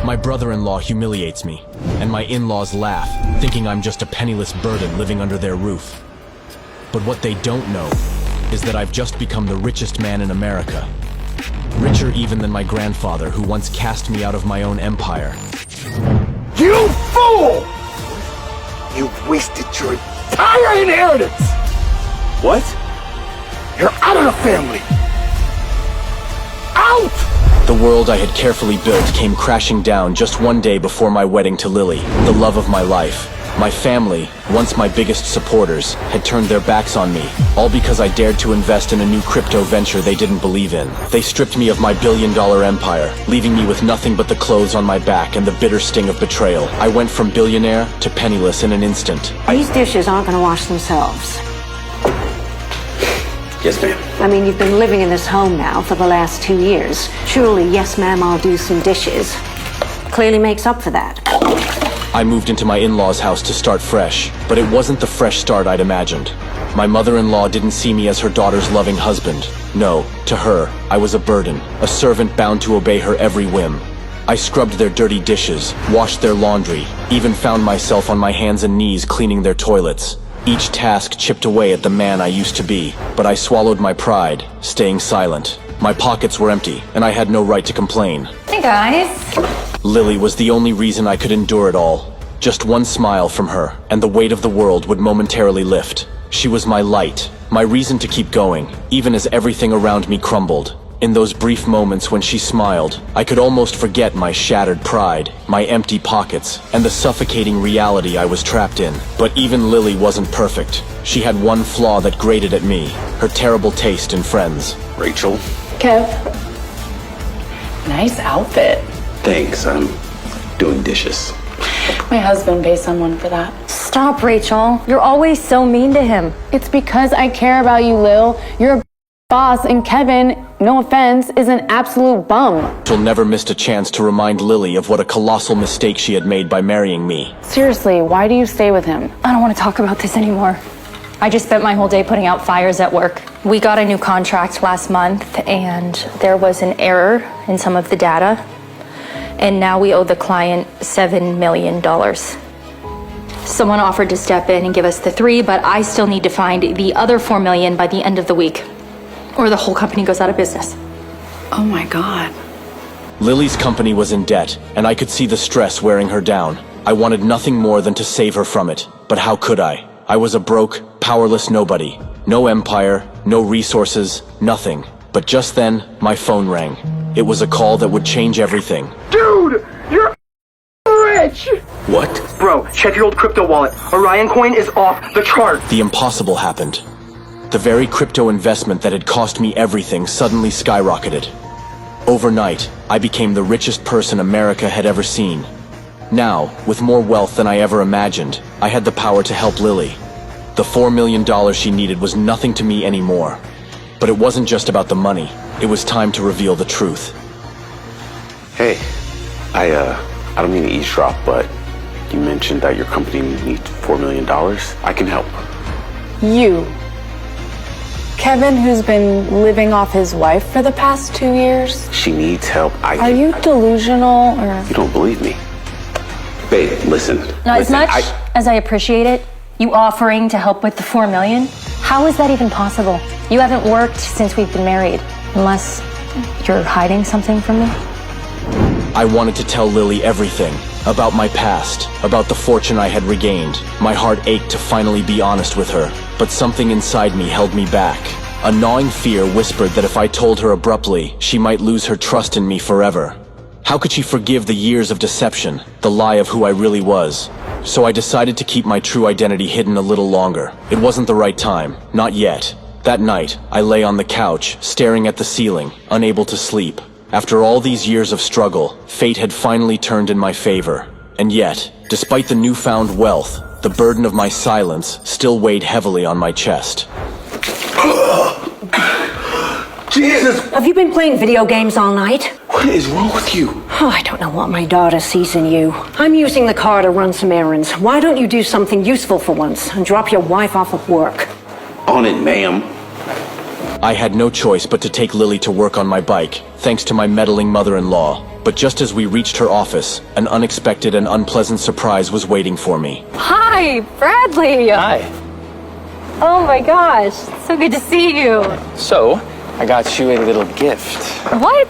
My brother-in-law humiliates me, and my in-laws laugh, thinking I'm just a penniless burden living under their roof. But what they don't know is that I've just become the richest man in America. Richer even than my grandfather, who once cast me out of my own empire. You fool! You wasted your entire inheritance! What? You're out of the family! Out! The world I had carefully built came crashing down just one day before my wedding to Lily, the love of my life. My family, once my biggest supporters, had turned their backs on me, all because I dared to invest in a new crypto venture they didn't believe in. They stripped me of my billion-dollar empire, leaving me with nothing but the clothes on my back and the bitter sting of betrayal. I went from billionaire to penniless in an instant. These dishes aren't going to wash themselves. Yes, ma'am. I mean, you've been living in this home now for the last 2 years. Surely, yes, ma'am, I'll do some dishes. Clearly makes up for that. I moved into my in-laws' house to start fresh, but it wasn't the fresh start I'd imagined. My mother-in-law didn't see me as her daughter's loving husband. No, to her, I was a burden, a servant bound to obey her every whim. I scrubbed their dirty dishes, washed their laundry, even found myself on my hands and knees cleaning their toilets. Each task chipped away at the man I used to be, but I swallowed my pride, staying silent. My pockets were empty, and I had no right to complain. Hey guys. Lily was the only reason I could endure it all. Just one smile from her, and the weight of the world would momentarily lift. She was my light, my reason to keep going, even as everything around me crumbled. In those brief moments when she smiled, I could almost forget my shattered pride, my empty pockets, and the suffocating reality I was trapped in. But even Lily wasn't perfect. She had one flaw that grated at me, her terrible taste in friends. Rachel? Kev. Nice outfit. Thanks, I'm doing dishes. My husband pays someone for that. Stop, Rachel. You're always so mean to him. It's because I care about you, Lil. You're a boss, and Kevin, no offense, is an absolute bum. She'll never missed a chance to remind Lily of what a colossal mistake she had made by marrying me. Seriously, why do you stay with him? I don't want to talk about this anymore. I just spent my whole day putting out fires at work. We got a new contract last month, and there was an error in some of the data. And now we owe the client $7 million. Someone offered to step in and give us the 3, but I still need to find the other $4 million by the end of the week, or the whole company goes out of business. Oh my God. Lily's company was in debt, and I could see the stress wearing her down. I wanted nothing more than to save her from it, but how could I? I was a broke, powerless nobody. No empire, no resources, nothing. But just then, my phone rang. It was a call that would change everything. Dude, you're rich! What? Bro, check your old crypto wallet. Orion coin is off the chart. The impossible happened. The very crypto investment that had cost me everything suddenly skyrocketed. Overnight, I became the richest person America had ever seen. Now, with more wealth than I ever imagined, I had the power to help Lily. The $4 million she needed was nothing to me anymore. But it wasn't just about the money. It was time to reveal the truth. Hey, I don't mean to eavesdrop, but you mentioned that your company needs $4 million. I can help. You. Kevin, who's been living off his wife for the past 2 years? She needs help. Are you delusional, or? You don't believe me? Babe, listen. Now, as listen, much as I appreciate it, you offering to help with the $4 million, how is that even possible? You haven't worked since we've been married, unless you're hiding something from me? I wanted to tell Lily everything. About my past, about the fortune I had regained. My heart ached to finally be honest with her, but something inside me held me back. A gnawing fear whispered that if I told her abruptly, she might lose her trust in me forever. How could she forgive the years of deception, the lie of who I really was? So I decided to keep my true identity hidden a little longer. It wasn't the right time, not yet. That night, I lay on the couch, staring at the ceiling, unable to sleep. After all these years of struggle, fate had finally turned in my favor. And yet, despite the newfound wealth, the burden of my silence still weighed heavily on my chest. Jesus! Have you been playing video games all night? What is wrong with you? Oh, I don't know what my daughter sees in you. I'm using the car to run some errands. Why don't you do something useful for once and drop your wife off of work? On it, ma'am. I had no choice but to take Lily to work on my bike, thanks to my meddling mother-in-law. But just as we reached her office, an unexpected and unpleasant surprise was waiting for me. Hi, Bradley. Hi. Oh my gosh, so good to see you. So, I got you a little gift. What?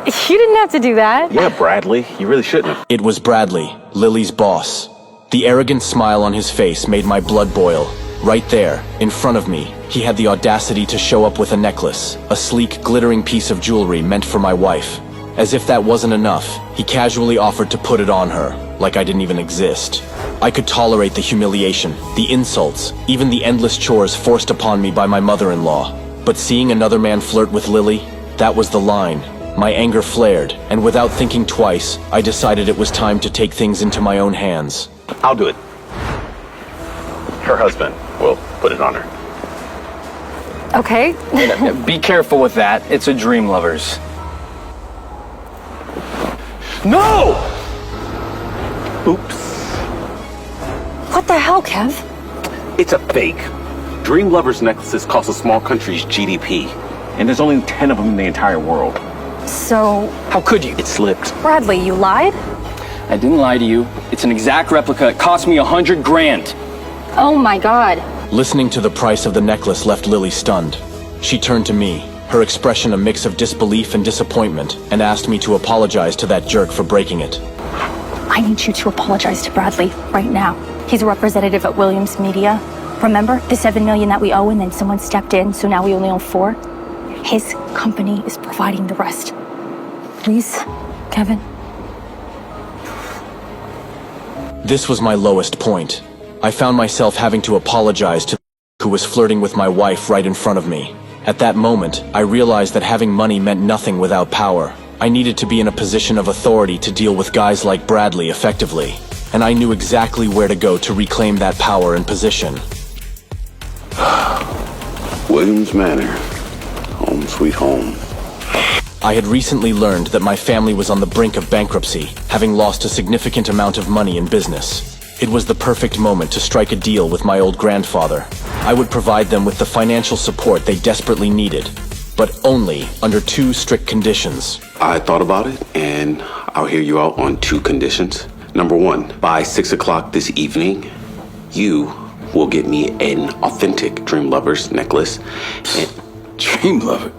You didn't have to do that. Yeah, Bradley, you really shouldn't have. It was Bradley, Lily's boss. The arrogant smile on his face made my blood boil. Right there, in front of me, he had the audacity to show up with a necklace, a sleek, glittering piece of jewelry meant for my wife. As if that wasn't enough, he casually offered to put it on her, like I didn't even exist. I could tolerate the humiliation, the insults, even the endless chores forced upon me by my mother-in-law. But seeing another man flirt with Lily, that was the line. My anger flared, and without thinking twice, I decided it was time to take things into my own hands. I'll do it. Her husband will put it on her. Okay. Be careful with that. It's a Dream Lovers. No! Oops. What the hell, Kev? It's a fake. Dream Lovers necklaces cost a small country's GDP. And there's only 10 of them in the entire world. So, How could you? It slipped. Bradley, you lied? I didn't lie to you. It's an exact replica. It cost me $100 grand. Oh my god. Listening to the price of the necklace left Lily stunned. She turned to me, her expression a mix of disbelief and disappointment, and asked me to apologize to that jerk for breaking it. I need you to apologize to Bradley right now. He's a representative at Williams Media. Remember the $7 million that we owe and then someone stepped in, so now we only owe $4? His company is providing the rest. Please, Kevin. This was my lowest point. I found myself having to apologize to who was flirting with my wife right in front of me. At that moment, I realized that having money meant nothing without power. I needed to be in a position of authority to deal with guys like Bradley effectively, and I knew exactly where to go to reclaim that power and position. Williams Manor. Home sweet home. I had recently learned that my family was on the brink of bankruptcy, having lost a significant amount of money in business. It was the perfect moment to strike a deal with my old grandfather. I would provide them with the financial support they desperately needed, but only under 2 strict conditions. I thought about it, and I'll hear you out on 2 conditions. Number 1, by 6 o'clock this evening, you will get me an authentic Dream Lovers necklace. Dream Lover?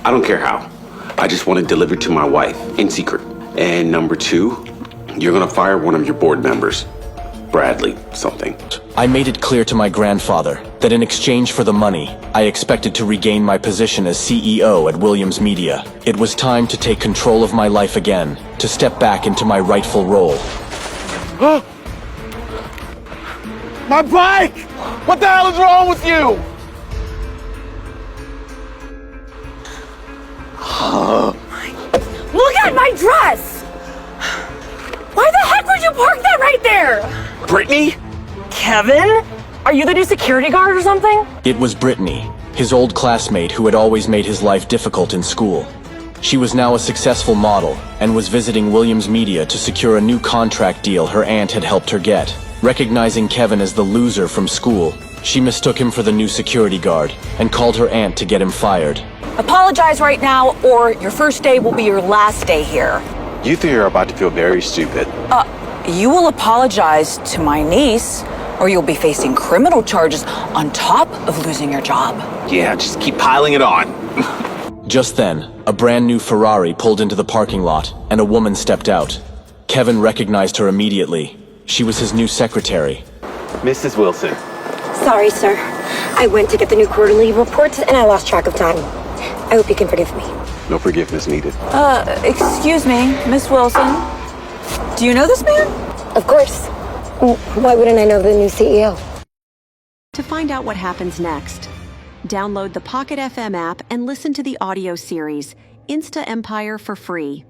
I don't care how. I just want it delivered to my wife, in secret. And number 2, you're gonna fire one of your board members. Bradley something. I made it clear to my grandfather that in exchange for the money, I expected to regain my position as CEO at Williams Media. It was time to take control of my life again, to step back into my rightful role. My bike! What the hell is wrong with you? Look at my dress! Why the heck would you park that right there? Brittany? Kevin? Are you the new security guard or something? It was Brittany, his old classmate who had always made his life difficult in school. She was now a successful model and was visiting Williams Media to secure a new contract deal her aunt had helped her get. Recognizing Kevin as the loser from school, she mistook him for the new security guard and called her aunt to get him fired. Apologize right now, or your first day will be your last day here. You think you're about to feel very stupid. You will apologize to my niece, or you'll be facing criminal charges on top of losing your job. Yeah, just keep piling it on. Just then, a brand new Ferrari pulled into the parking lot, and a woman stepped out. Kevin recognized her immediately. She was his new secretary. Mrs. Wilson. Sorry, sir. I went to get the new quarterly reports and I lost track of time. I hope you can forgive me. No forgiveness needed. Excuse me, Miss Wilson. Do you know this man? Of course. Why wouldn't I know the new CEO? To find out what happens next, download the Pocket FM app and listen to the audio series, Insta Empire, for free.